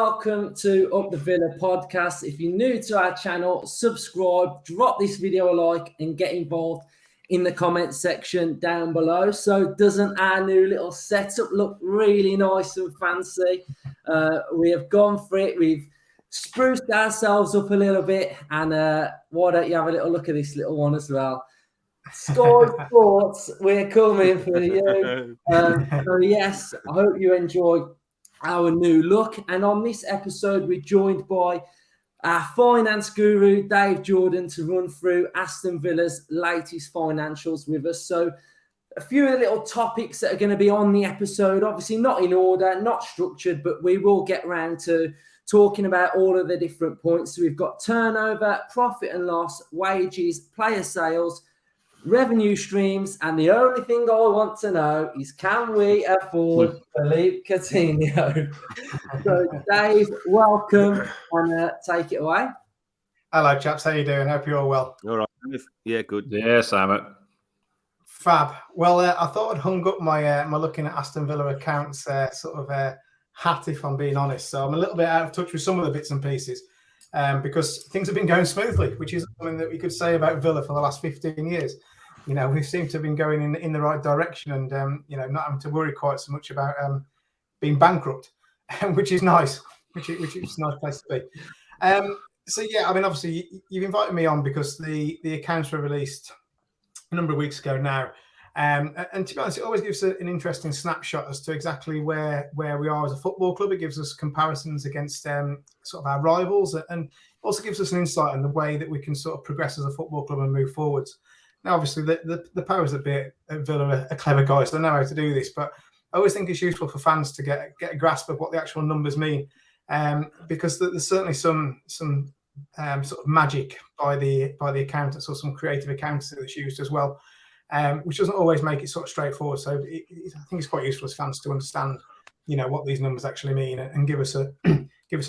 welcome to Up the Villa podcast. If you're new to our channel, subscribe, drop this video a like, and get involved in the comment section down below. So doesn't our new little setup look really nice and fancy? We have gone for it. We've spruced ourselves up a little bit, and why don't you have a little look at this little one as well? Score Sports, we're coming for you. So yes, I hope you enjoy our new look. And on this episode, we're joined by our finance guru, Dave Jordan, to run through Aston Villa's latest financials with us. So a few of the little topics that are going to be on the episode, obviously not in order, not structured, but we will get around to talking about all of the different points. So we've got turnover, profit and loss, wages, player sales, revenue streams, and the only thing I want to know is, can we afford Philippe Coutinho? So Dave, welcome, and take it away. Hello chaps, how you doing? Hope you're all well. All right. Yeah, good. Yeah, Simon. Fab. Well, I thought I'd hung up my my looking at Aston Villa accounts hat, if I'm being honest. So I'm a little bit out of touch with some of the bits and pieces because things have been going smoothly, which is something that we could say about Villa for the last 15 years. You know, we seem to have been going in the right direction, and not having to worry quite so much about being bankrupt, which is nice. Which is a nice place to be. So yeah, I mean, obviously you've invited me on because the accounts were released a number of weeks ago now, and to be honest, it always gives an interesting snapshot as to exactly where we are as a football club. It gives us comparisons against sort of our rivals, and also gives us an insight on the way that we can sort of progress as a football club and move forwards. Now, obviously, the powers that be at Villa are clever guys. They know how to do this, but I always think it's useful for fans to get a grasp of what the actual numbers mean, because there's certainly some sort of magic by the accountants, or some creative accountancy that's used as well, which doesn't always make it sort of straightforward. So I think it's quite useful as fans to understand, what these numbers actually mean, and give us an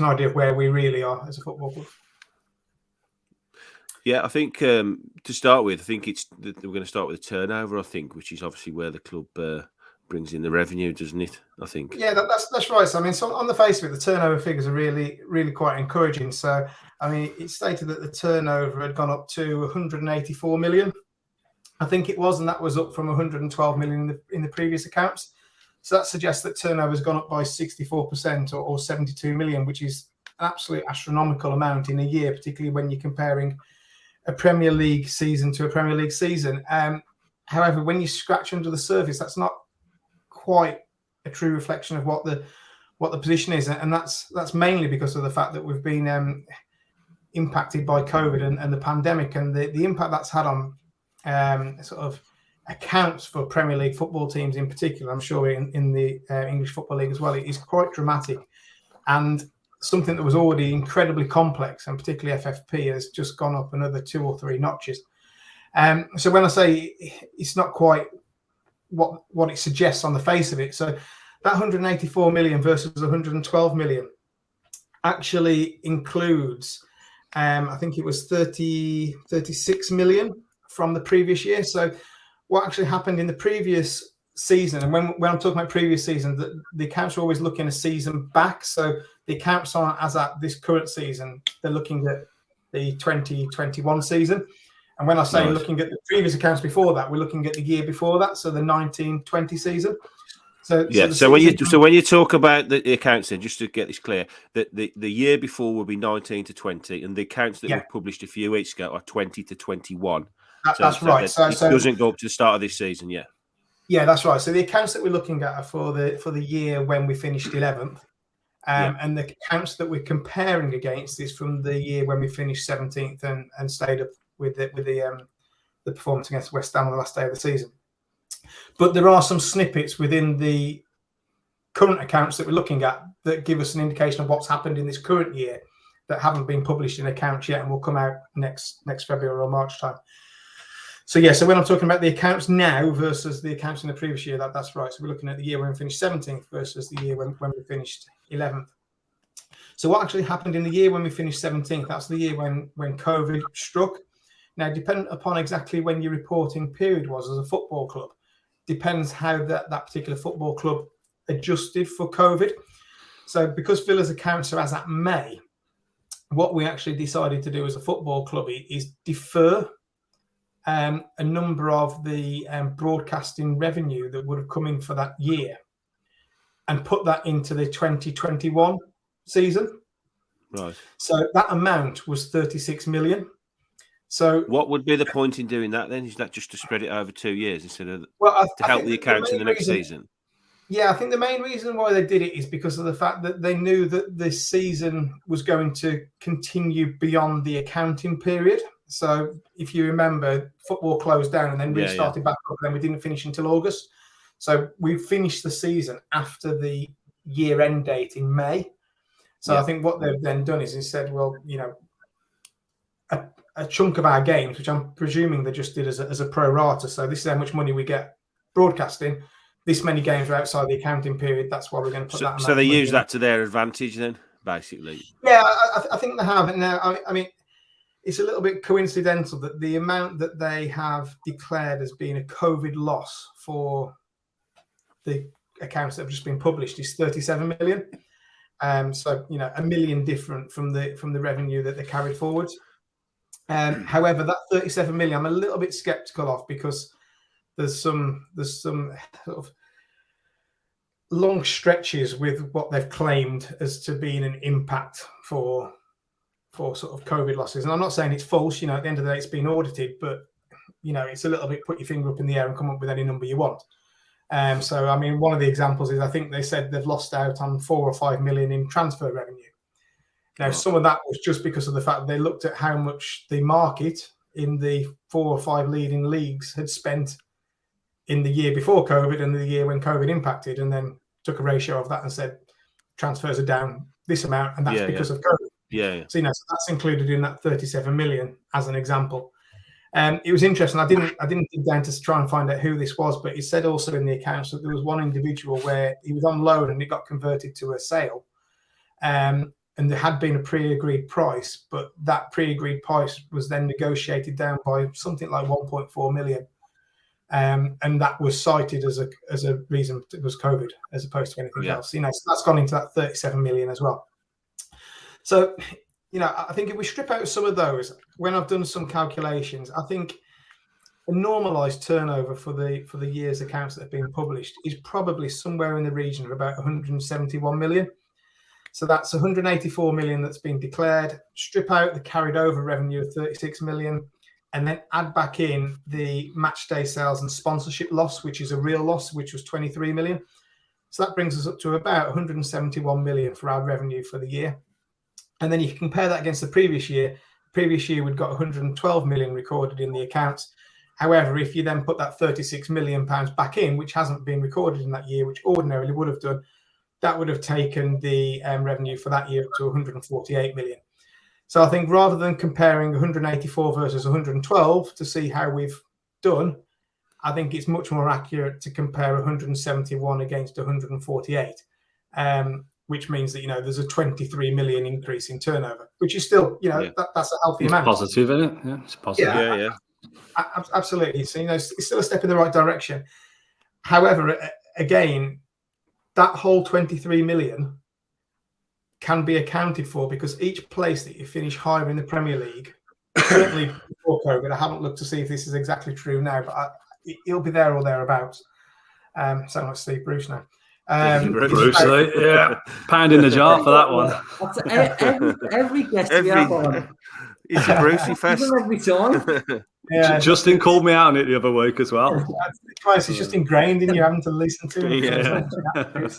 idea of where we really are as a football club. Yeah, I think to start with, I think we're going to start with the turnover. I think, which is obviously where the club brings in the revenue, doesn't it? I think. Yeah, that's right. So, I mean, so on the face of it, the turnover figures are really, really quite encouraging. So, I mean, it stated that the turnover had gone up to 184 million, I think it was, and that was up from 112 million in the previous accounts. So that suggests that turnover has gone up by 64%, or 72 million, which is an absolute astronomical amount in a year, particularly when you're comparing a Premier League season to a Premier League season. However, when you scratch under the surface, that's not quite a true reflection of what the position is, and that's mainly because of the fact that we've been impacted by COVID and the pandemic, and the impact that's had on sort of accounts for Premier League football teams in particular. I'm sure in the English Football League as well, it is quite dramatic, and something that was already incredibly complex, and particularly FFP has just gone up another 2 or 3 notches. So when I say it's not quite what it suggests on the face of it, so that 184 million versus 112 million actually includes, I think it was 36 million from the previous year. So what actually happened in the previous season, and when I'm talking about previous season, the accounts are always looking a season back. So the accounts aren't as at this current season, they're looking at the 2021 season. And when I say looking at the previous accounts before that, we're looking at the year before that, so the 1920 season. So when you talk about the accounts, then just to get this clear, that the year before will be 19 to 20, and the accounts that were published a few weeks ago are 20 to 21. That's right. So it doesn't go up to the start of this season, yeah. Yeah, that's right. So the accounts that we're looking at are for the year when we finished 11th, and the accounts that we're comparing against is from the year when we finished 17th and stayed up with the performance against West Ham on the last day of the season. But there are some snippets within the current accounts that we're looking at that give us an indication of what's happened in this current year that haven't been published in accounts yet, and will come out next February or March time. So when I'm talking about the accounts now versus the accounts in the previous year, that's right. So we're looking at the year when we finished 17th versus the year when we finished 11th. So what actually happened in the year when we finished 17th? That's the year when COVID struck. Now, dependent upon exactly when your reporting period was as a football club, depends how that particular football club adjusted for COVID. So because Villa's accounts are as at May, what we actually decided to do as a football club is defer a number of the broadcasting revenue that would have come in for that year and put that into the 2021 season. Right. So that amount was 36 million. So what would be the point in doing that then? Is that just to spread it over 2 years instead of to help the accounts in the next season? Yeah, I think the main reason why they did it is because of the fact that they knew that this season was going to continue beyond the accounting period. So if you remember, football closed down and then restarted back up, and then we didn't finish until August. So we finished the season after the year-end date in May. So I think what they've then done is said, well, you know, a chunk of our games, which I'm presuming they just did as a pro rata. So this is how much money we get broadcasting. This many games are outside the accounting period. That's why we're going to put that. So they use that to their advantage then, basically. Yeah, I think they have. And now, I mean, it's a little bit coincidental that the amount that they have declared as being a COVID loss for the accounts that have just been published is 37 million. So you know, $1 million different from the revenue that they carried forward. However, that 37 million, I'm a little bit skeptical of, because there's some sort of long stretches with what they've claimed as to being an impact for sort of COVID losses. And I'm not saying it's false, you know, at the end of the day, it's been audited, but, you know, it's a little bit put your finger up in the air and come up with any number you want. So, I mean, one of the examples is I think they said they've lost out on 4 or 5 million in transfer revenue. Now, some of that was just because of the fact that they looked at how much the market in the 4 or 5 leading leagues had spent in the year before COVID and the year when COVID impacted, and then took a ratio of that and said transfers are down this amount, and that's because of COVID. Yeah. So, you know, so that's included in that 37 million as an example. It was interesting. I didn't dig down to try and find out who this was, but it said also in the accounts that there was one individual where he was on loan and it got converted to a sale. And there had been a pre-agreed price, but that pre-agreed price was then negotiated down by something like 1.4 million. And that was cited as a reason it was COVID as opposed to anything else. You know, so that's gone into that 37 million as well. So, you know, I think if we strip out some of those, when I've done some calculations, I think a normalized turnover for the year's accounts that have been published is probably somewhere in the region of about 171 million. So that's 184 million that's been declared. Strip out the carried over revenue of 36 million, and then add back in the match day sales and sponsorship loss, which is a real loss, which was 23 million. So that brings us up to about 171 million for our revenue for the year. And then you can compare that against the previous year. Previous year, we'd got 112 million recorded in the accounts. However, if you then put that 36 million pounds back in, which hasn't been recorded in that year, which ordinarily would have done, that would have taken the revenue for that year up to 148 million. So I think rather than comparing 184 versus 112 to see how we've done, I think it's much more accurate to compare 171 against 148, which means that, you know, there's a 23 million increase in turnover, which is still, you know, that's a healthy amount. Positive, isn't it? Yeah, it's positive. Yeah. Absolutely. So, you know, it's still a step in the right direction. However, again, that whole 23 million can be accounted for because each place that you finish higher in the Premier League, certainly before COVID, I haven't looked to see if this is exactly true now, but it'll be there or thereabouts. Sound like Steve Bruce now. Bruce, yeah, pound in the jar for that one. Every guest we have on. It's a Brucey fest. Every time. Yeah, Justin called me out on it the other week as well. It's just ingrained in you having to listen to it.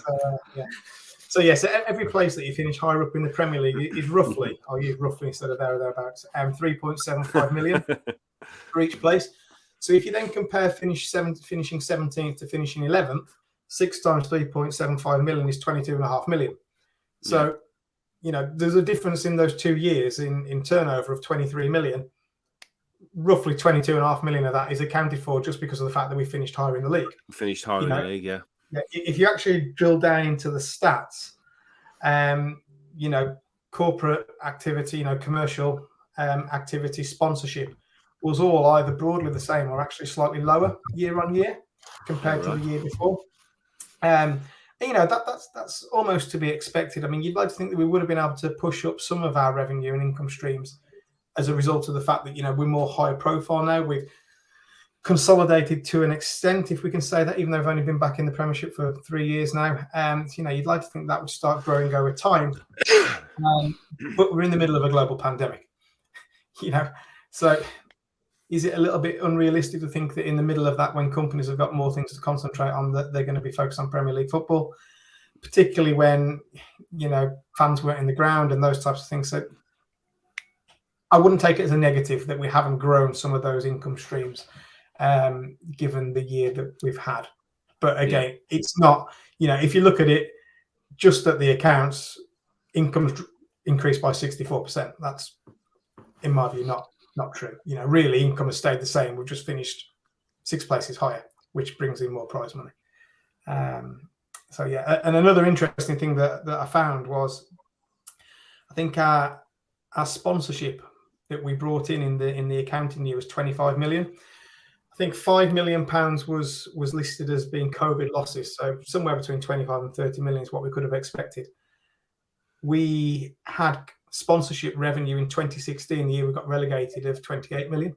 So yes, every place that you finish higher up in the Premier League is roughly, I'll use roughly instead of there or thereabouts, 3.75 million for each place. So if you then compare finishing 17th to finishing 11th, 6 times 3.75 million is 22.5 million. So, you know, there's a difference in those 2 years in turnover of 23 million. Roughly 22.5 million of that is accounted for just because of the fact that we finished higher in the league. Finished higher in the league, yeah. If you actually drill down into the stats, you know, corporate activity, you know, commercial activity, sponsorship was all either broadly the same or actually slightly lower year on year compared to the year before. you know, that's almost to be expected. I mean, you'd like to think that we would have been able to push up some of our revenue and income streams as a result of the fact that, you know, we're more high profile now. We've consolidated to an extent, if we can say that, even though I've only been back in the Premiership for 3 years now. You know, you'd like to think that would start growing over time, but we're in the middle of a global pandemic. You know, so is it a little bit unrealistic to think that in the middle of that, when companies have got more things to concentrate on, that they're going to be focused on Premier League football, particularly when, you know, fans weren't in the ground and those types of things? So I wouldn't take it as a negative that we haven't grown some of those income streams, given the year that we've had. But again, it's not, you know, if you look at it just at the accounts, income increased by 64%. That's, in my view, not true. You know, really, income has stayed the same. We've just finished 6 places higher, which brings in more prize money. So yeah, and another interesting thing that I found was, I think our sponsorship that we brought in the accounting year was 25 million. I think £5 million was listed as being COVID losses. So somewhere between 25 and 30 million is what we could have expected. We had sponsorship revenue in 2016, the year we got relegated, of 28 million.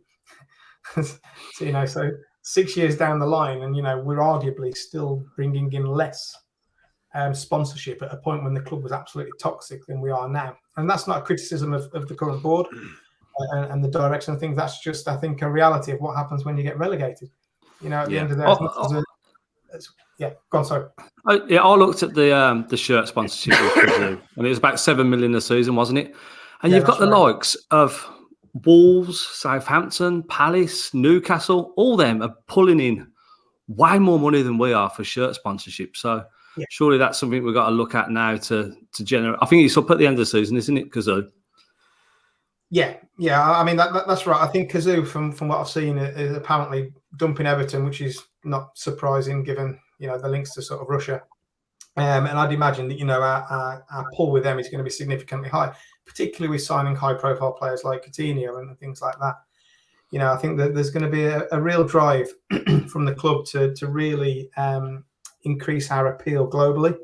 So, you know, so 6 years down the line, and, you know, we're arguably still bringing in less sponsorship at a point when the club was absolutely toxic than we are now. And that's not a criticism of the current board and the direction of things. That's just, I think, a reality of what happens when you get relegated. You know, at the end of the day, yeah, go on, sorry. I looked at the shirt sponsorship and it was about 7 million a season, wasn't it? And you've got the likes of Wolves, Southampton, Palace, Newcastle. All them are pulling in way more money than we are for shirt sponsorship. So surely that's something we've got to look at now to generate. I think it's up at the end of the season, isn't it, Kazoo? Yeah. I mean, that's right. I think Kazoo, from what I've seen, is apparently dumping Everton, which is not surprising given, you know, the links to sort of Russia. And I'd imagine that, you know, our pull with them is going to be significantly high, particularly with signing high-profile players like Coutinho and things like that. You know, I think that there's going to be a real drive from the club to really increase our appeal globally,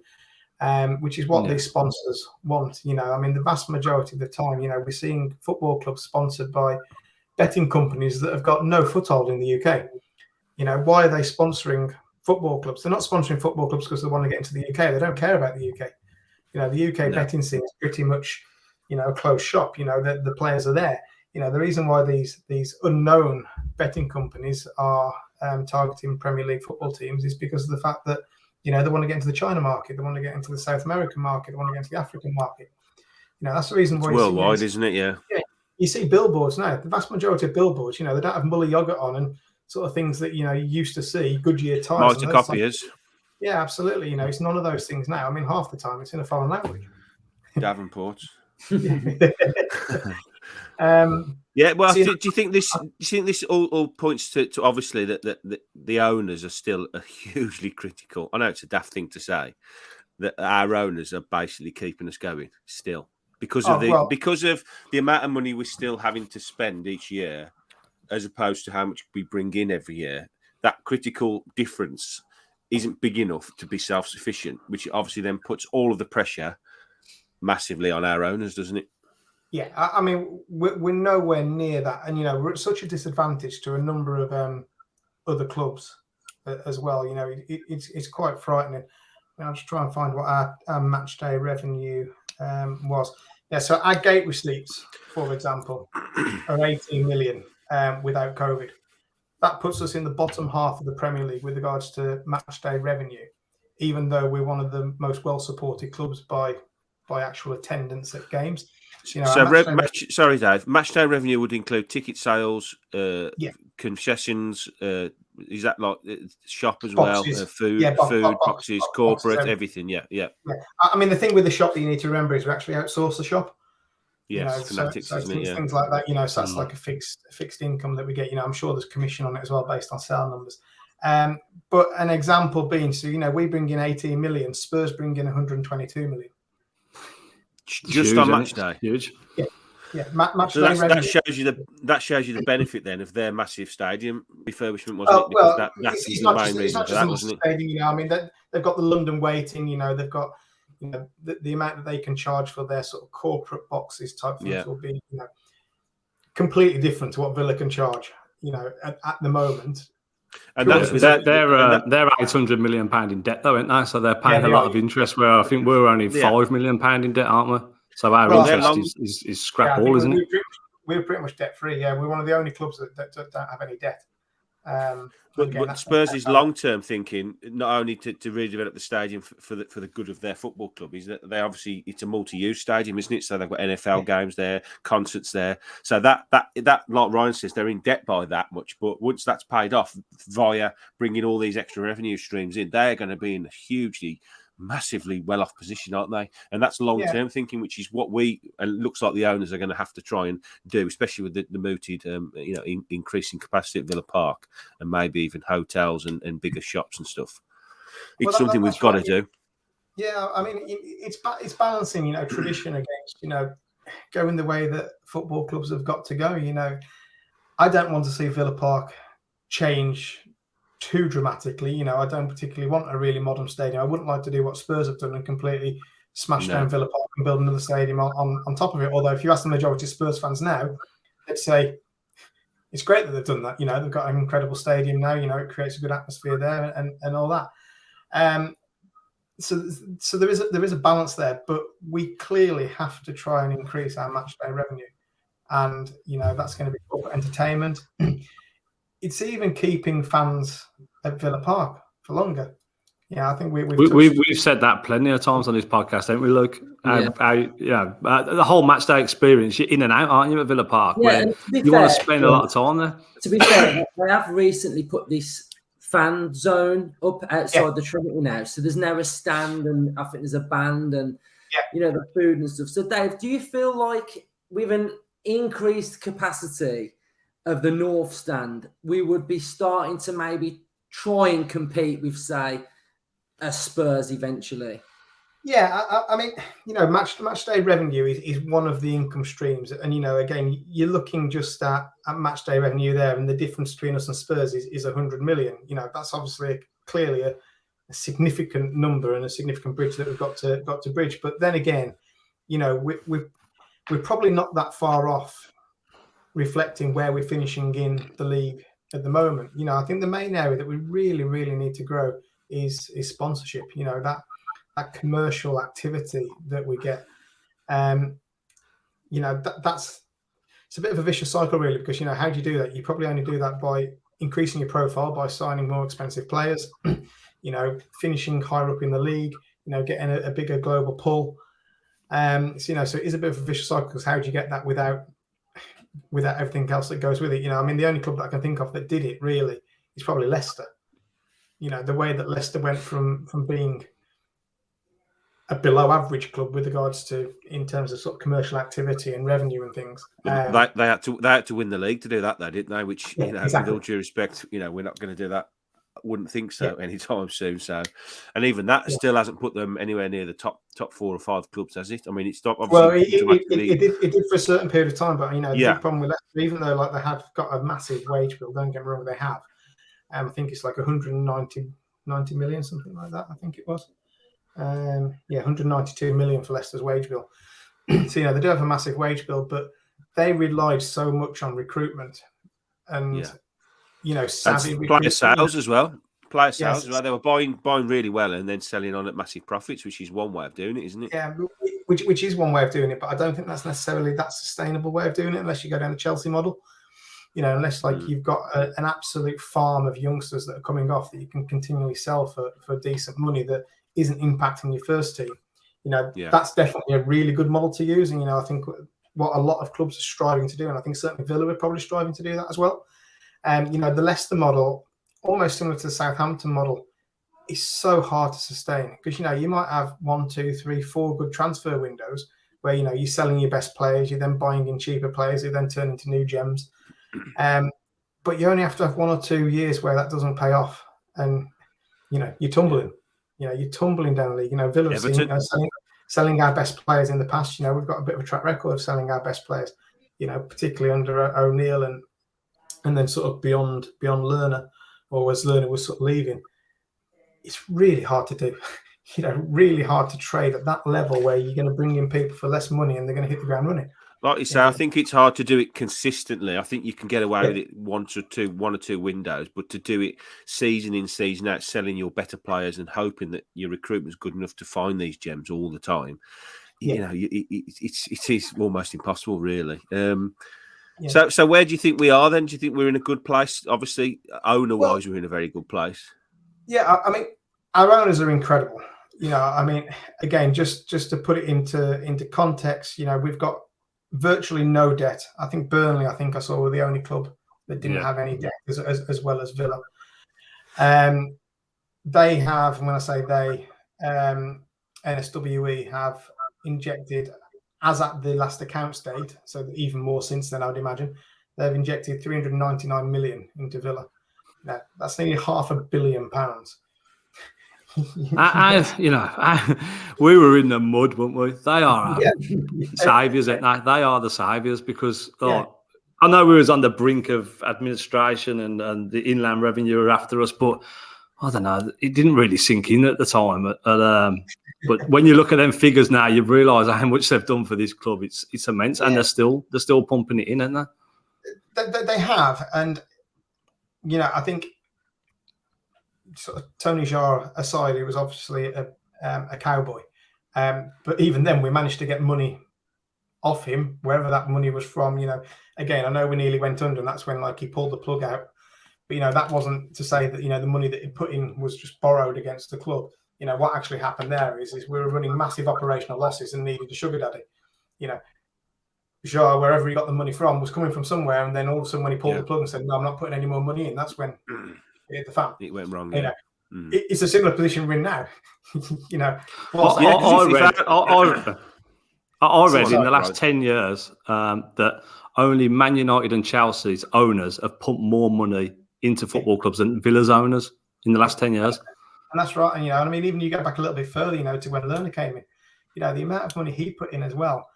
which is what these sponsors want. You know, I mean, the vast majority of the time, you know, we're seeing football clubs sponsored by betting companies that have got no foothold in the UK. You know, why are they sponsoring football clubs? They're not sponsoring football clubs because they want to get into the UK. They don't care about the UK. You know, the UK betting scene is pretty much, you know, a closed shop. You know, the players are there. You know, the reason why these unknown betting companies are targeting Premier League football teams is because of the fact that, you know, they want to get into the China market, they want to get into the South American market, they want to get into the African market. You know, that's the reason why it's worldwide, isn't it? Yeah. You see billboards now. The vast majority of billboards, you know, they don't have Muller yogurt on and sort of things that, you know, you used to see, Goodyear tires. Copiers. Yeah, absolutely. You know, it's none of those things now. I mean, half the time it's in a foreign language. Davenport. Well, do you think this all points to obviously that the owners are still hugely critical? I know it's a daft thing to say, that our owners are basically keeping us going still because of the amount of money we're still having to spend each year, as opposed to how much we bring in every year. That critical difference isn't big enough to be self-sufficient, which obviously then puts all of the pressure massively on our owners, doesn't it? Yeah, I mean, we're nowhere near that. And, you know, we're at such a disadvantage to a number of other clubs as well. You know, it's quite frightening. I'll just try and find what our match day revenue was. Yeah, so our gate receipts, for example, are 18 million without COVID. That puts us in the bottom half of the Premier League with regards to match day revenue, even though we're one of the most well-supported clubs by actual attendance at games. You know, sorry, Dave. Match day revenue would include ticket sales, concessions. Is that like shop as boxes. Well? Food, boxes, corporate, everything. Yeah. I mean, the thing with the shop that you need to remember is we actually outsource the shop. Yes, you know, fanatics, so things like that. You know, so that's like a fixed income that we get. You know, I'm sure there's commission on it as well based on sale numbers. But an example being, so, you know, we bring in 18 million. Spurs bring in 122 million. Just on match day. Huge. Yeah. match So day revenue. that shows you the benefit then of their massive stadium refurbishment, wasn't it? Because that was the main reason for that, wasn't it? Stadium, you know, I mean, they've got the London waiting, you know, they've got, you know, the amount that they can charge for their sort of corporate boxes type things will be, you know, completely different to what Villa can charge, you know, at the moment. And that's they're £800 million in debt, though, aren't they? So they're paying a lot of interest. Where I think we're only £5 million in debt, aren't we? So our interest is scrap all, isn't it? We're pretty much debt free. Yeah, we're one of the only clubs that don't have any debt. But Spurs' long-term thinking, not only to redevelop the stadium for the good of their football club, is that they obviously, it's a multi-use stadium, isn't it? So they've got NFL games there, concerts there. So that like Ryan says, they're in debt by that much. But once that's paid off via bringing all these extra revenue streams in, they're going to be in a hugely, massively well-off position, aren't they? And that's long-term thinking, which is what looks like the owners are going to have to try and do, especially with the mooted, increasing capacity at Villa Park and maybe even hotels and bigger shops and stuff. It's something we've got to do. Yeah, I mean, it's balancing, you know, tradition against, you know, going the way that football clubs have got to go. You know, I don't want to see Villa Park change too dramatically. You know, I don't particularly want a really modern stadium. I wouldn't like to do what Spurs have done and completely smash down Villa Park and build another stadium on top of it. Although if you ask the majority of Spurs fans now, they'd say it's great that they've done that. You know, they've got an incredible stadium now. You know, it creates a good atmosphere there and all that. So there is a balance there, but we clearly have to try and increase our match day revenue, and you know that's going to be corporate entertainment. It's even keeping fans at Villa Park for longer. Yeah, I think we've said that plenty of times on this podcast, haven't we, Luke? The whole match day experience, you're in and out, aren't you, at Villa Park? Yeah, where you want to spend a lot of time there. To be fair, they have recently put this fan zone up outside the Trinity now. So there's now a stand and I think there's a band and, you know, the food and stuff. So, Dave, do you feel like with an increased capacity of the North Stand, we would be starting to maybe try and compete with, say, a Spurs eventually? Yeah, I mean, you know, match day revenue is one of the income streams. And, you know, again, you're looking just at match day revenue there, and the difference between us and Spurs is 100 million. You know, that's obviously clearly a significant number and a significant bridge that we've got to bridge. But then again, you know, we're probably not that far off reflecting where we're finishing in the league at the moment. You know, I think the main area that we really, really need to grow is sponsorship. You know, that commercial activity that we get. You know, it's a bit of a vicious cycle, really, because, you know, how do you do that? You probably only do that by increasing your profile, by signing more expensive players, you know, finishing higher up in the league, you know, getting a bigger global pull. So, you know, so it is a bit of a vicious cycle, because how do you get that without everything else that goes with it? You know, I mean, the only club that I can think of that did it really is probably Leicester. You know, the way that Leicester went from being a below average club with regards to, in terms of sort of commercial activity and revenue and things. They had to win the league to do that, though, didn't they? Which, you know, exactly. With all due respect, you know, we're not going to do that. I wouldn't think so anytime soon. So, and even that still hasn't put them anywhere near the top 4 or 5 clubs, has it? I mean, it's not obviously. Well, it did for a certain period of time, but, you know, the big problem with Leicester, even though like they have got a massive wage bill, don't get me wrong, they have. I think it's like 190 million, something like that. I think it was. 192 million for Leicester's wage bill. So, you know, they do have a massive wage bill, but they relied so much on recruitment and, you know, savvy player sales as well. Player sales as well. They were buying really well and then selling on at massive profits, which is one way of doing it, isn't it? Yeah, which is one way of doing it, but I don't think that's necessarily that sustainable way of doing it unless you go down the Chelsea model. You know, unless like you've got an absolute farm of youngsters that are coming off that you can continually sell for decent money that isn't impacting your first team. You know, that's definitely a really good model to use. And, you know, I think what a lot of clubs are striving to do, and I think certainly Villa are probably striving to do that as well. You know, the Leicester model, almost similar to the Southampton model, is so hard to sustain because, you know, you might have 1, 2, 3, 4 good transfer windows where, you know, you're selling your best players, you're then buying in cheaper players who then turn into new gems. But you only have to have 1 or 2 years where that doesn't pay off, and, you know, you're tumbling. You know, you're tumbling down the league. You know, Villa have seen, you know, selling our best players in the past. You know, we've got a bit of a track record of selling our best players. particularly under O'Neill and then sort of beyond Lerner, or as Lerner was sort of leaving. It's really hard to do. Really hard to trade at that level where you're going to bring in people for less money and they're going to hit the ground running. Like you say, I think it's hard to do it consistently. I think you can get away with it one or two windows, but to do it season in, season out, selling your better players and hoping that your recruitment's good enough to find these gems all the time, it is almost impossible, really. So where do you think we are then? Do you think we're in a good place? Obviously, owner-wise, we're in a very good place. Yeah, I mean, our owners are incredible. Again, just to put it into context, we've got virtually no debt. I think Burnley, I saw, were the only club that didn't have any debt, as well as Villa. They have, and when I say they, NSWE have injected, as at the last accounts date, so even more since then, I would imagine, they've injected 399 million into Villa. Now, that's nearly £500 million. We were in the mud, weren't we? They are saviours, aren't they? They are the saviours because I know we was on the brink of administration and the Inland Revenue were after us, but I don't know, it didn't really sink in at the time. But when you look at them figures now, you realise how much they've done for this club. It's immense, and they're still pumping it in, aren't they? They have, and I think, sort of Tony Jaa aside, he was obviously a cowboy, but even then we managed to get money off him, wherever that money was from. Again, I know we nearly went under, and that's when he pulled the plug out. But that wasn't to say that the money that he put in was just borrowed against the club. What actually happened there is we were running massive operational losses and needed a sugar daddy. Jaa, wherever he got the money from, was coming from somewhere, and then all of a sudden when he pulled the plug and said, "No, I'm not putting any more money in," that's when it hit the fan. It went wrong. It's a similar position we're in now. I read in the last 10 years that only Man United and Chelsea's owners have pumped more money into football clubs than Villa's owners in the last 10 years. And that's right. And even you go back a little bit further, to when Lerner came in, the amount of money he put in as well,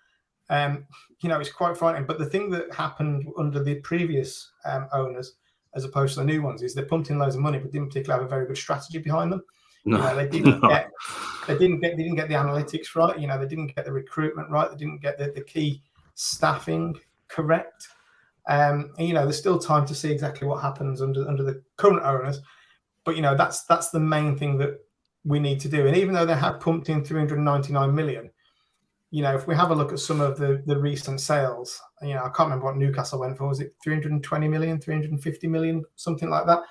it's quite frightening. But the thing that happened under the previous owners, as opposed to the new ones, is they pumped in loads of money, but didn't particularly have a very good strategy behind them. They didn't get the analytics right. They didn't get the recruitment right. They didn't get the key staffing correct. There's still time to see exactly what happens under the current owners. But that's the main thing that we need to do. And even though they have pumped in 399 million, if we have a look at some of the recent sales, I can't remember what Newcastle went for. Was it 320 million, 350 million, something like that?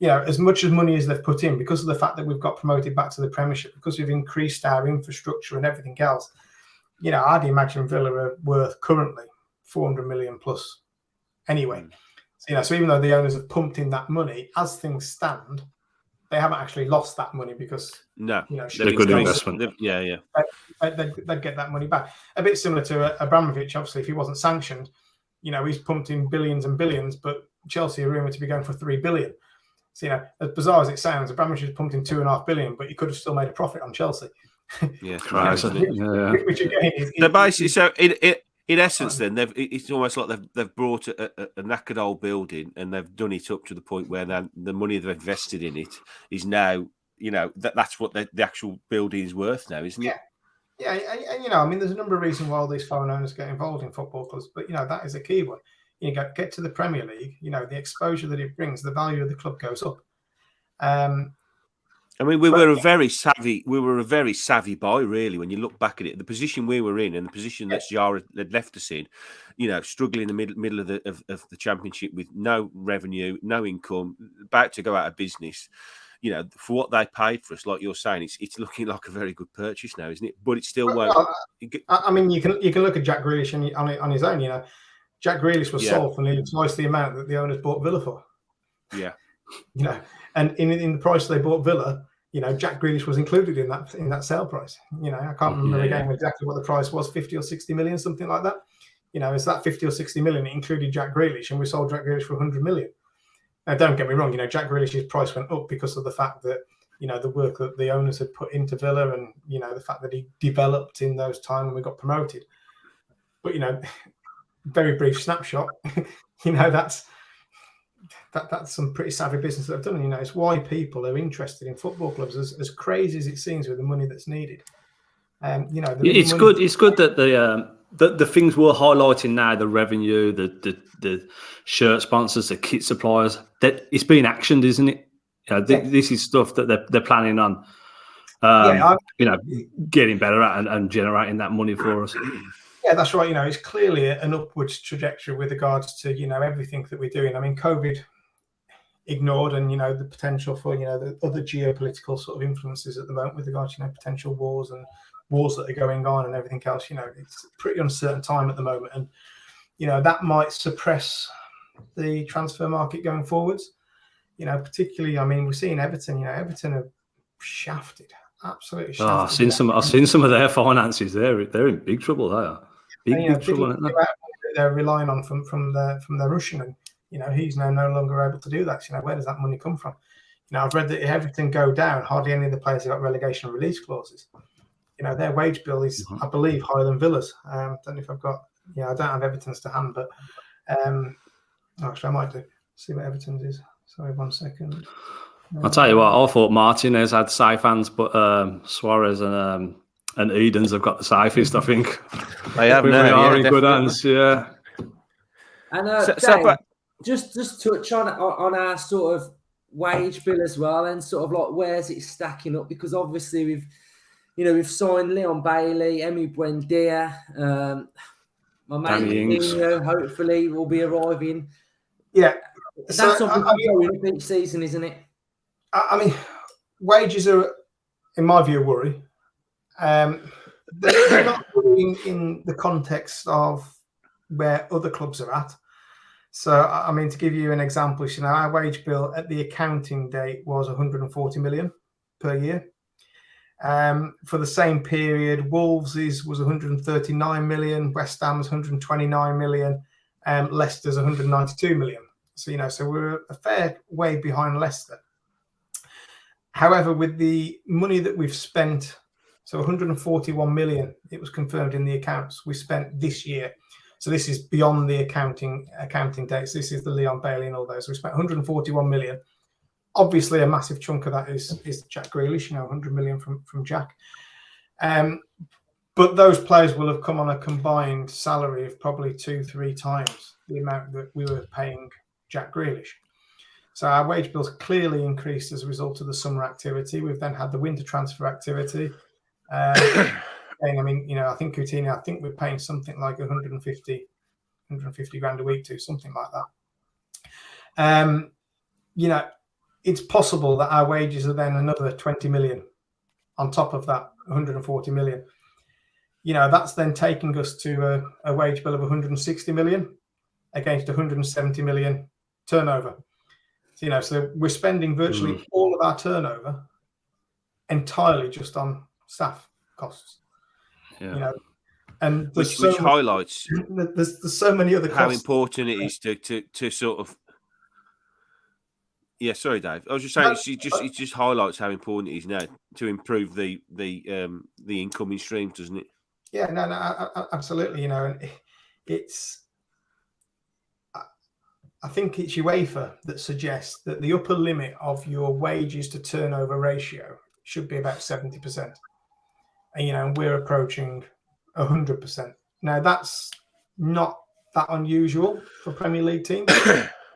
As much as money as they've put in, because of the fact that we've got promoted back to the Premiership, because we've increased our infrastructure and everything else, I'd imagine Villa are worth currently 400 million plus anyway. So even though the owners have pumped in that money, as things stand, they haven't actually lost that money because they're a good investment. They'd get that money back. A bit similar to Abramovich, obviously, if he wasn't sanctioned, he's pumped in billions and billions, but Chelsea are rumoured to be going for 3 billion. So, as bizarre as it sounds, Abramovich has pumped in 2.5 billion, but he could have still made a profit on Chelsea. Yeah, Which again is basically, so in essence, then it's almost like they've brought a knackered old building and they've done it up to the point where the money they've invested in it is now, that's what the actual building is worth now, isn't it? Yeah, and there's a number of reasons why all these foreign owners get involved in football clubs, but that is a key one. Get to the Premier League, the exposure that it brings, the value of the club goes up. We were a very savvy buy, really, when you look back at it. The position we were in and the position that Jaa had left us in, struggling in the middle of the Championship with no revenue, no income, about to go out of business. For what they paid for us, like you're saying, it's looking like a very good purchase now, isn't it? But it still won't. You can look at Jack Grealish on his own. Jack Grealish was sold for nearly twice the amount that the owners bought Villa for. Yeah. And in the price they bought Villa, Jack Grealish was included in that sale price. I can't remember again exactly what the price was, 50 or 60 million, something like that. It's that 50 or 60 million, it included Jack Grealish, and we sold Jack Grealish for 100 million. Now, don't get me wrong, Jack Grealish's price went up because of the fact that, the work that the owners had put into Villa and, the fact that he developed in those times when we got promoted. But, very brief snapshot, that's some pretty savvy business that I've done. It's why people are interested in football clubs, as crazy as it seems with the money that's needed. It's good. It's good that the things we're highlighting now, the revenue, the shirt sponsors, the kit suppliers, that it's being actioned, isn't it? This is stuff that they're planning on. Getting better at and generating that money for us. Yeah, that's right. It's clearly an upwards trajectory with regards to everything that we're doing. I mean, COVID ignored, and the potential for the other geopolitical sort of influences at the moment with regards to potential wars that are going on and everything else. It's a pretty uncertain time at the moment, and that might suppress the transfer market going forwards. Particularly, I mean, we're seeing Everton. Everton are shafted, absolutely shafted. I've seen some of their finances. They're in big trouble. They are big trouble. They're relying on from their Russian, and he's now no longer able to do that. Where does that money come from? I've read that if everything go down, hardly any of the players have got relegation and release clauses. Their wage bill is, I believe, higher than Villa's. Don't know if I've got. I don't have Everton's to hand, but actually, I might do. See what Everton's is. Sorry, 1 second. I'll tell you what. I thought Martinez had safe hands, but Suarez and Edens have got the safest. I think they have now. In good hands. Yeah. And Dave, just touch on our sort of wage bill as well, and sort of like where's it stacking up? Because obviously we've signed Leon Bailey, Emi Buendia, my mate Coutinho, hopefully will be arriving. Yeah, that's obviously going up each season, isn't it? I mean, wages are, in my view, a worry. They're not worrying in the context of where other clubs are at. So, I mean, to give you an example, our wage bill at the accounting date was 140 million per year. For the same period, Wolves' was 139 million, West Ham's 129 million, Leicester's 192 million. So, so we're a fair way behind Leicester. However, with the money that we've spent, so 141 million, it was confirmed in the accounts we spent this year. So this is beyond the accounting dates. This is the Leon Bailey and all those. We spent 141 million. Obviously, a massive chunk of that is Jack Grealish, 100 million from Jack. But those players will have come on a combined salary of probably 2-3 times the amount that we were paying Jack Grealish. So our wage bills clearly increased as a result of the summer activity. We've then had the winter transfer activity. I mean, I think Coutinho, we're paying something like 150 grand a week to, something like that. It's possible that our wages are then another 20 million on top of that 140 million. That's then taking us to a wage bill of 160 million against 170 million turnover. So we're spending virtually all of our turnover entirely just on staff costs. Yeah. And which highlights there's so many other costs. How important it is to sort of. Yeah, sorry, Dave. I was just saying it just highlights how important it is now to improve the incoming streams, doesn't it? Yeah, no, absolutely. And it's. I think it's UEFA that suggests that the upper limit of your wages to turnover ratio should be about 70%. And we're approaching 100%. Now, that's not that unusual for Premier League teams.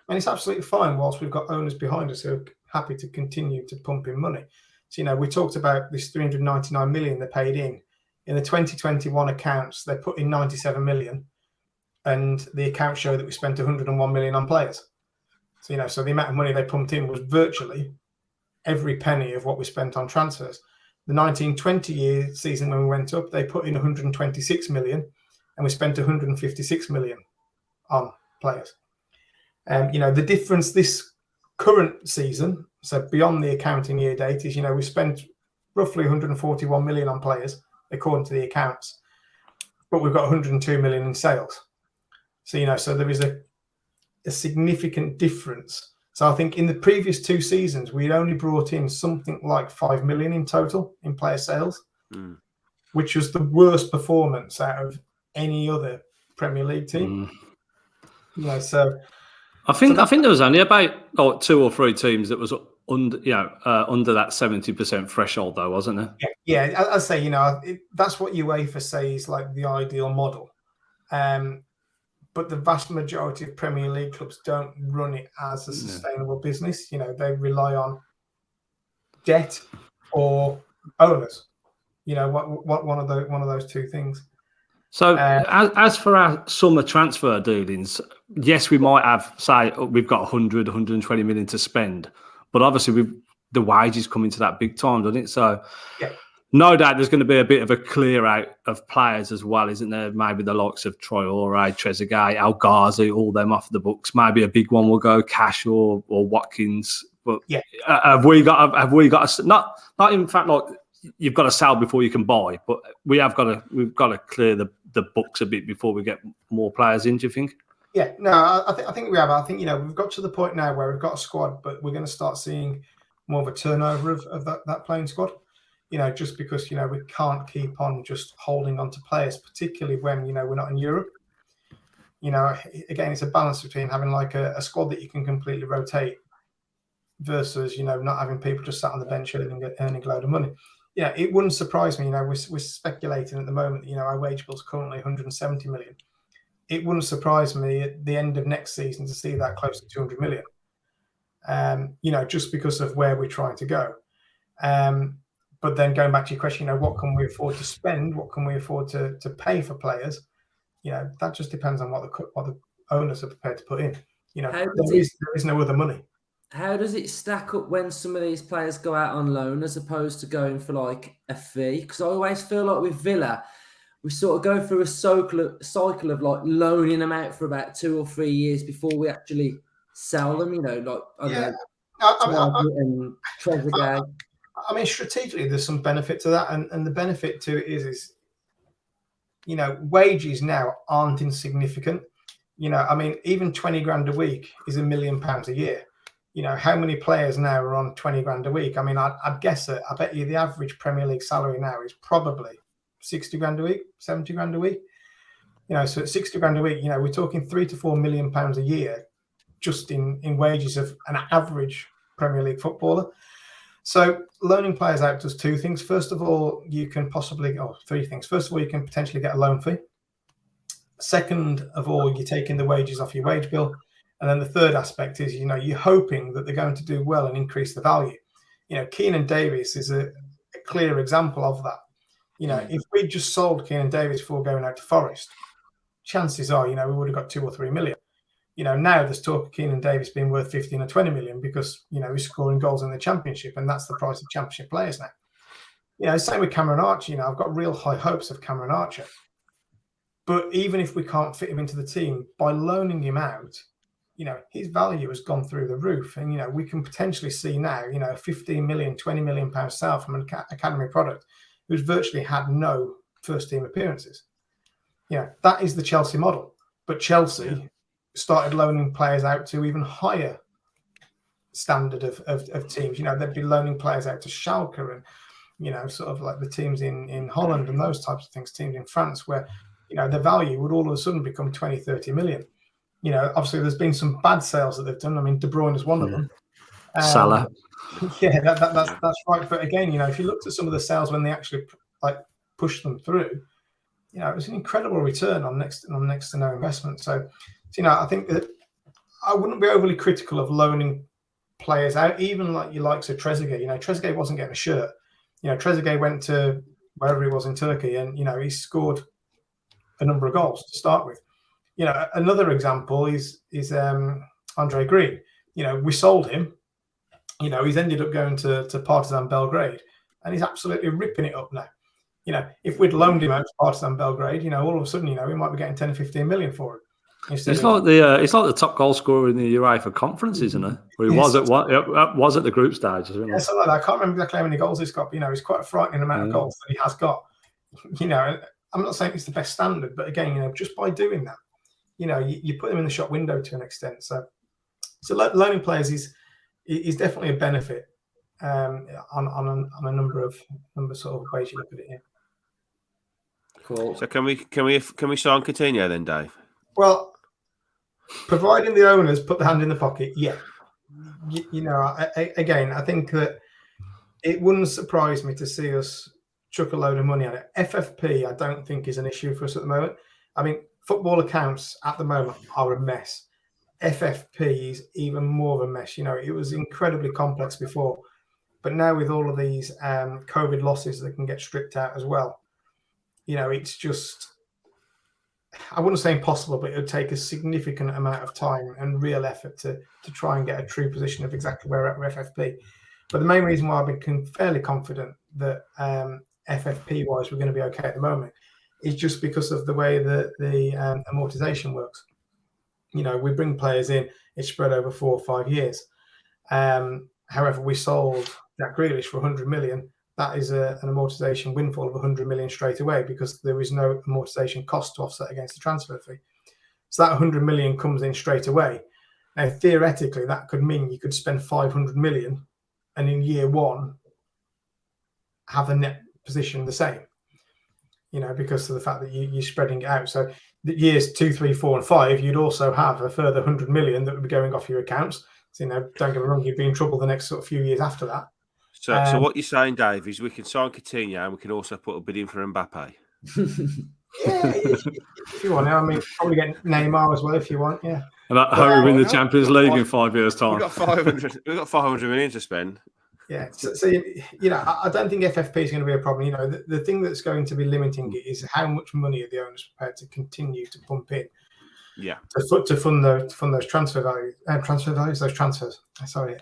And it's absolutely fine whilst we've got owners behind us who are happy to continue to pump in money. So, we talked about this 399 million they paid in. In the 2021 accounts, they put in 97 million. And the accounts show that we spent 101 million on players. So, so the amount of money they pumped in was virtually every penny of what we spent on transfers. The 1920 year season when we went up, they put in 126 million and we spent 156 million on players. The difference this current season, so beyond the accounting year date, is, we spent roughly 141 million on players, according to the accounts, but we've got 102 million in sales. So, so there is a significant difference. So I think in the previous 2 seasons, we'd only brought in something like 5 million in total in player sales, which was the worst performance out of any other Premier League team. So I think there was only about 2 or 3 teams that was under that 70% threshold, though, wasn't there? Yeah. I say, that's what UEFA say is like the ideal model. But the vast majority of Premier League clubs don't run it as a sustainable business. They rely on debt or owners. One of those two things. So as for our summer transfer dealings, yes, we might have, say, we've got 100, 120 million to spend, but obviously the wages come into that big time, doesn't it? So no doubt there's going to be a bit of a clear out of players as well, isn't there? Maybe the likes of Traore, Trezeguet, El Ghazi, all them off the books. Maybe a big one will go, Cash or Watkins. But have we got not in fact like you've got to sell before you can buy, but we've got to clear the books a bit before we get more players in. Do you think? Yeah, no, I think we have. I think we've got to the point now where we've got a squad, but we're going to start seeing more of a turnover of that playing squad. Just because we can't keep on just holding on to players, particularly when we're not in Europe. Again, it's a balance between having like a squad that you can completely rotate versus not having people just sat on the bench earning a load of money. It wouldn't surprise me. We're speculating at the moment. Our wage bill's currently 170 million. It wouldn't surprise me at the end of next season to see that close to 200 million. Just because of where we're trying to go. But then going back to your question, what can we afford to spend? What can we afford to pay for players? That just depends on what the owners are prepared to put in. There is no other money. How does it stack up when some of these players go out on loan as opposed to going for like a fee? Because I always feel like with Villa, we sort of go through a cycle of like loaning them out for about 2 or 3 years before we actually sell them. And Trezeguet. I mean, strategically, there's some benefit to that, and the benefit to it is wages now aren't insignificant. Even 20 grand a week is £1 million a year. How many players now are on 20 grand a week? I mean, I'd guess I bet you the average Premier League salary now is probably 60 grand a week, 70 grand a week. So at 60 grand a week, we're talking £3 to £4 million a year just in wages of an average Premier League footballer. So loaning players out does 2 things. First of all, you can 3 things. First of all, you can potentially get a loan fee. Second of all, you're taking the wages off your wage bill. And then the third aspect is, you're hoping that they're going to do well and increase the value. Keenan Davis is a clear example of that. If we just sold Keenan Davis before going out to Forest, chances are, we would have got 2 or 3 million. Now there's talk of Keenan Davis being worth 15 or 20 million because, he's scoring goals in the Championship, and that's the price of Championship players now. Same with Cameron Archer. I've got real high hopes of Cameron Archer. But even if we can't fit him into the team, by loaning him out, his value has gone through the roof. And, we can potentially see now, 15 million, 20 million pound sale from an academy product who's virtually had no first team appearances. That is the Chelsea model. But Chelsea started loaning players out to even higher standard of teams. They'd be loaning players out to Schalke and, sort of like the teams in Holland and those types of things, teams in France where, the value would all of a sudden become 20, 30 million. Obviously there's been some bad sales that they've done. I mean, De Bruyne is one of them. Salah. Yeah, that's right. But again, if you looked at some of the sales when they actually pushed them through, it was an incredible return on next to no investment. So I think that I wouldn't be overly critical of loaning players out, even like your likes of Trezeguet. Trezeguet wasn't getting a shirt. Trezeguet went to wherever he was in Turkey, and he scored a number of goals to start with. Another example is Andre Green. We sold him. He's ended up going to Partizan Belgrade, and he's absolutely ripping it up now. If we'd loaned him out to Partizan Belgrade, all of a sudden, we might be getting 10 or 15 million for it. It's like the top goal scorer in the UEFA Conference, isn't it? Where he was at the group stage. Isn't it? Yeah, something like that. I can't remember exactly how many goals he's got, but it's quite a frightening amount of goals that he has got. I'm not saying it's the best standard, but again, just by doing that, you put them in the shop window to an extent. So loaning players is definitely a benefit on a number of sort of ways you look at it. Cool. So can we sign Coutinho then, Dave? Well, providing the owners put the hand in the pocket, yeah. You know, again, I think that it wouldn't surprise me to see us chuck a load of money at it. FFP, I don't think is an issue for us at the moment. I mean, football accounts at the moment are a mess. FFP is even more of a mess. You know, it was incredibly complex before, but now with all of these COVID losses that can get stripped out as well, you know, it's just, I wouldn't say impossible, but it would take a significant amount of time and real effort to try and get a true position of exactly where we're at with FFP. But the main reason why I've been fairly confident that FFP-wise we're going to be okay at the moment is just because of the way that the amortization works. You know, we bring players in, it's spread over 4 or 5 years. However, we sold Jack Grealish for 100 million. That is an amortization windfall of 100 million straight away because there is no amortization cost to offset against the transfer fee. So that 100 million comes in straight away. Now, theoretically, that could mean you could spend 500 million and in year one have the net position the same, you know, because of the fact that you're spreading it out. So the years 2, 3, 4, and 5, you'd also have a further 100 million that would be going off your accounts. So, you know, don't get me wrong, you'd be in trouble the next sort of few years after that. So what you're saying, Dave, is we can sign Coutinho and we can also put a bid in for Mbappe. Yeah, if you want. I mean, probably get Neymar as well if you want. Yeah. And I hope we win the Champions League in 5 years' time. We've got 500 million to spend. Yeah. So you know, I don't think FFP is going to be a problem. You know, the thing that's going to be limiting it is how much money are the owners prepared to continue to pump in. Yeah. To fund those transfer values, those transfers. Sorry.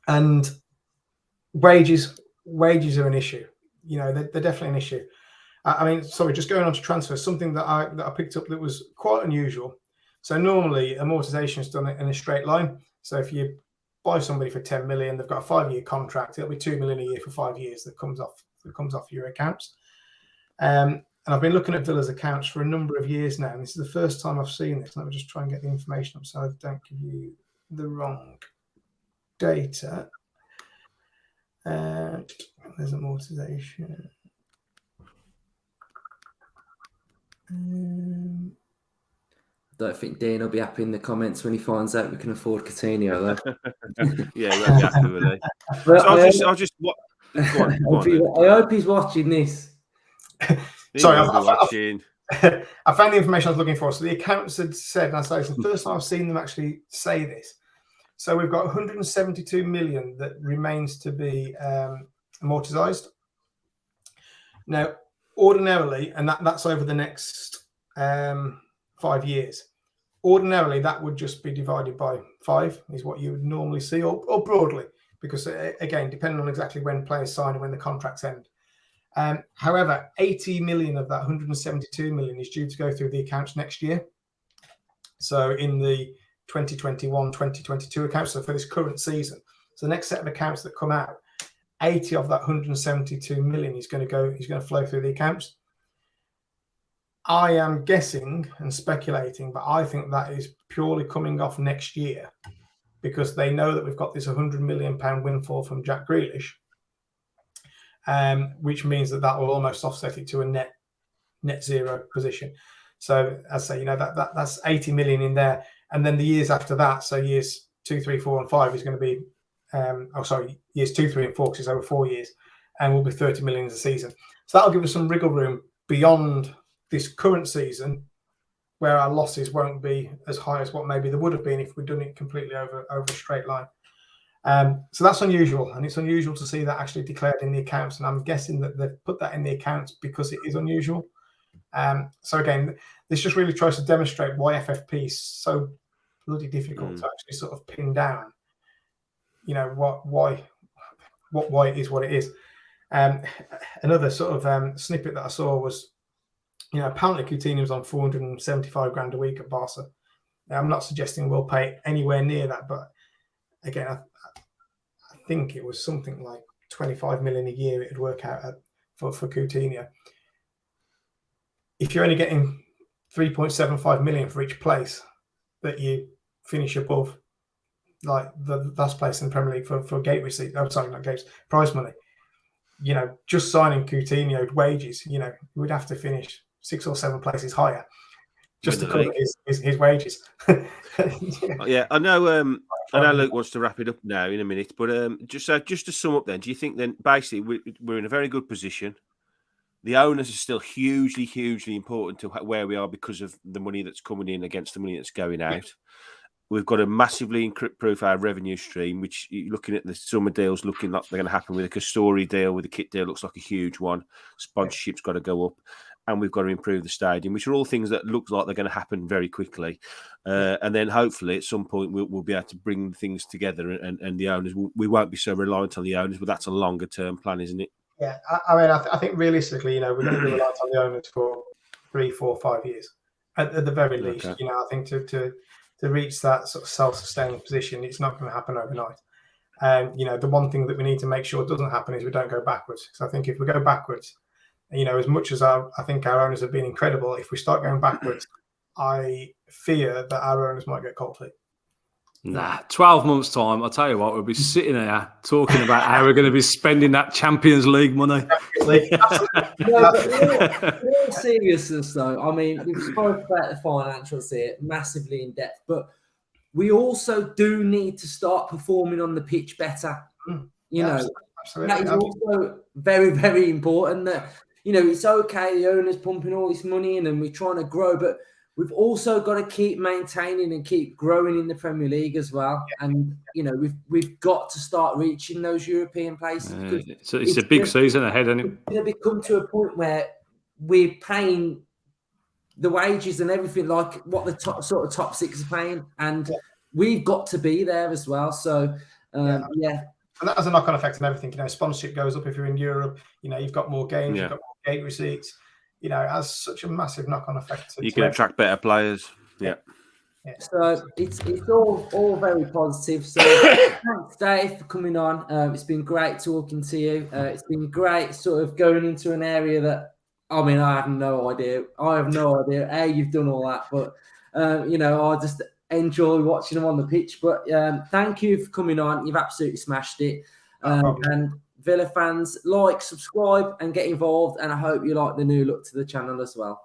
And wages are an issue. You know, they're definitely an issue. I mean, sorry, just going on to transfers, something that I picked up that was quite unusual. So normally amortization is done in a straight line. So if you buy somebody for 10 million, they've got a 5-year contract, it'll be 2 million a year for 5 years that comes off your accounts. And I've been looking at Villa's accounts for a number of years now, and this is the first time I've seen this. Let me just try and get the information up so I don't give you the wrong data. There's amortization. I don't think Dean will be happy in the comments when he finds out we can afford Coutinho, though. Yeah, we'll be happy with it. I hope he's watching this. Sorry, I found the information I was looking for. So the accounts had said, and I say it's the first time I've seen them actually say this. So we've got 172 million that remains to be amortized. Now, ordinarily, and that's over the next 5 years. Ordinarily, that would just be divided by 5 is what you would normally see, or broadly, because again, depending on exactly when players sign and when the contracts end. However, 80 million of that 172 million is due to go through the accounts next year. So in the 2021-2022 accounts, so for this current season. So the next set of accounts that come out, 80 of that 172 million is going to flow through the accounts. I am guessing and speculating, but I think that is purely coming off next year because they know that we've got this £100 million windfall from Jack Grealish, which means that will almost offset it to a net zero position. So as I say, you know, that's 80 million in there. And then the years after that, so years 2, 3, 4, and 5 is going to be, years 2, 3, and 4, because it's over 4 years, and will be 30 million a season. So that'll give us some wriggle room beyond this current season, where our losses won't be as high as what maybe there would have been if we'd done it completely over a straight line. So that's unusual, and it's unusual to see that actually declared in the accounts. And I'm guessing that they've put that in the accounts because it is unusual. So again, this just really tries to demonstrate why FFP is so bloody difficult to actually sort of pin down. You know why it is what it is. Another sort of snippet that I saw was, you know, apparently Coutinho's on 475 grand a week at Barca. Now, I'm not suggesting we'll pay anywhere near that, but again, I think it was something like 25 million a year it'd work out at for Coutinho. If you're only getting 3.75 million for each place that you finish above, like the last place in the Premier League for gate receipt, prize money, you know, just signing Coutinho wages, you know, we'd have to finish 6 or 7 places higher just to cover his wages. Yeah, I know. I know Luke wants to wrap it up now in a minute, but just to sum up, then, do you think then basically we're in a very good position? The owners are still hugely, hugely important to where we are because of the money that's coming in against the money that's going out. We've got to massively improve our revenue stream, which, looking at the summer deals, looking like they're going to happen with a Castore deal, with the kit deal, looks like a huge one. Sponsorship's got to go up, and we've got to improve the stadium, which are all things that look like they're going to happen very quickly. And then hopefully at some point we'll be able to bring things together, and the owners, we won't be so reliant on the owners, but that's a longer term plan, isn't it? Yeah, I mean, I think realistically, you know, we're going to be reliant on the owners for 3, 4, 5 years at the very least. Okay. You know, I think to reach that sort of self-sustaining position, it's not going to happen overnight. And you know, the one thing that we need to make sure doesn't happen is we don't go backwards. Because I think if we go backwards, you know, as much as I think our owners have been incredible, if we start going backwards, I fear that our owners might get cold feet. Nah, 12 months' time, I'll tell you what, we'll be sitting here talking about how we're going to be spending that Champions League money. In all seriousness, though, I mean, we've spoken about the financials here massively in depth, but we also do need to start performing on the pitch better. You know, absolutely. That is also very, very important. That, you know, it's okay, the owner's pumping all this money in and we're trying to grow, but we've also got to keep maintaining and keep growing in the Premier League as well. And, you know, we've got to start reaching those European places. It's a big season ahead, isn't it? It's going to become to a point where we're paying the wages and everything like what the top 6 are paying. And we've got to be there as well. So, yeah. And that has a knock-on effect on everything. You know, sponsorship goes up if you're in Europe. You know, you've got more games, you've got more gate receipts. You know, it has such a massive knock-on effect. You can attract better players. Yeah. So it's all very positive. So thanks, Dave, for coming on. It's been great talking to you. It's been great sort of going into an area that, I mean, I have no idea how you've done all that, but you know, I just enjoy watching them on the pitch. But thank you for coming on. You've absolutely smashed it. And Villa fans, like, subscribe and get involved, and I hope you like the new look to the channel as well.